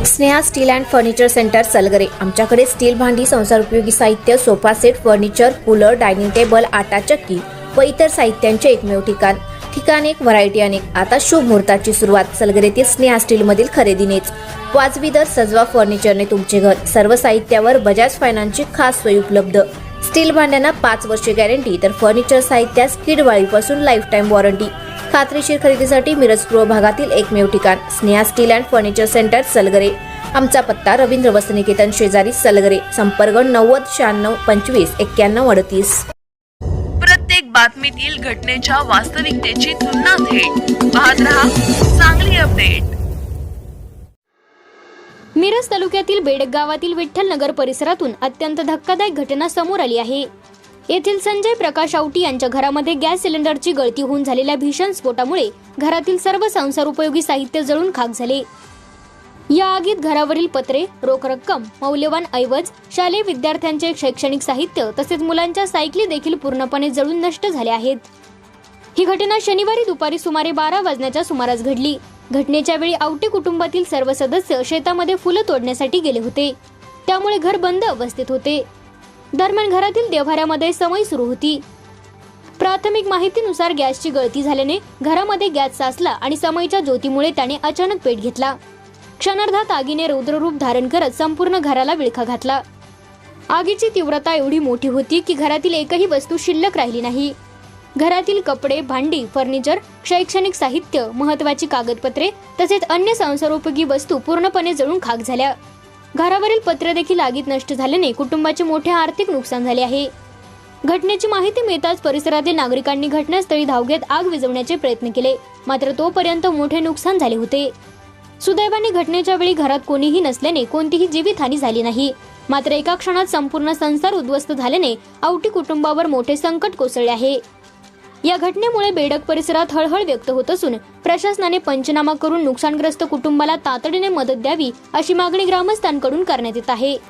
Sneha steel and furniture centre Salgare. आमच्याकडे steel भांडी, संसार उपयोगी साहित्य, sofa set, furniture, cooler, dining table, आटा चक्की व इतर साहित्यांचे एकमेव ठिकाण एक, व्हरायटी अनेक। आता शुभ मुहूर्ताची सुरुवात सलगरेतील स्नेहा स्टील मधील खरेदीनेच। वाजवी दर, सजवा फर्निचरने तुमचे घर। सर्व साहित्यावर बजाज फायनान्सची खास सोय उपलब्ध। स्टील भांड्यांना 5 वर्षे गॅरंटी, तर फर्निचर साहित्यास किडवाळीपासून लाईफ टाइम वॉरंटी। खात्रीशीर खरेदीसाठी मिरज पूर्व भागातील एकमेव ठिकाण Sneha steel and furniture centre Salgare. आमचा पत्ता रवींद्र वस्त्रनिकेतन शेजारी सलगरे। संपर्क 90 96 25 91 38। प्रत्येक बातमीतील घटनेच्या वास्तविकतेची तुलना थेट पाहत रहा चांगली अपडेट। मिरज तालुक्यातील बेडक गावातील विठ्ठल नगर परिसरातून अत्यंत धक्कादायक घटना समोर आली आहे। येथील संजय प्रकाश आवटी यांच्या घरामध्ये गॅस सिलेंडरची गळती होऊन झालेल्या भीषण स्फोटामुळे घरातील सर्व संसार उपयोगी साहित्य जळून खाक झाले। या आगीत घरावरील पत्रे, रोख रक्कम, मौल्यवान ऐवज, शालेय विद्यार्थ्यांचे शैक्षणिक साहित्य तसेच मुलांच्या सायकली देखील पूर्णपणे जळून नष्ट झाल्या आहेत। ही घटना शनिवारी दुपारी सुमारे 12 वाजण्याच्या सुमारास घडली। घटनेच्या वेळी आवटे कुटुंबातील सर्व सदस्य शेतामध्ये फुलं तोडण्यासाठी गेले होते, त्यामुळे घर बंद अवस्थेत होते। दरम्यान घरातील देव्हाऱ्यामध्ये समई सुरू होती। प्राथमिक माहितीनुसार गॅसची गळती झाल्याने घरामध्ये गॅस साचला आणि समईच्या ज्योतीमुळे त्याने अचानक पेट घेतला। क्षणार्धात आगीने रौद्ररूप धारण करत संपूर्ण घराला विळखा घातला। आगीची तीव्रता एवढी मोठी होती की घरातील एकही वस्तू शिल्लक राहिली नाही। घरातील कपडे, भांडी, फर्निचर, शैक्षणिक साहित्य, महत्त्वाची कागदपत्रे तसेच अन्य संसारोपयोगी वस्तू पूर्णपणे जळून खाक झाल्या। घरावरील पत्रे देखील आगीत नष्ट झाल्याने कुटुंबाचे मोठे आर्थिक नुकसान झाले आहे। घटनेची माहिती मिळताच परिसरातील नागरिकांनी घटनास्थळी धाव घेत आग विझवण्याचे प्रयत्न केले, मात्र तोपर्यंत मोठे नुकसान झाले होते। सुदैवाने घटनेच्या वेळी घरात कोणीही नसल्याने कोणतीही जीवितहानी झाली नाही, मात्र एका क्षणात संपूर्ण संसार उद्ध्वस्त झाल्याने आवटी कुटुंबावर मोठे संकट कोसळले आहे। या घटनेमुळे बेडक परिसरात हळहळ व्यक्त होत असून प्रशासनाने पंचनामा करून नुकसानग्रस्त कुटुंबाला तातडीने मदत द्यावी अशी मागणी ग्रामस्थांकडून करण्यात येत आहे।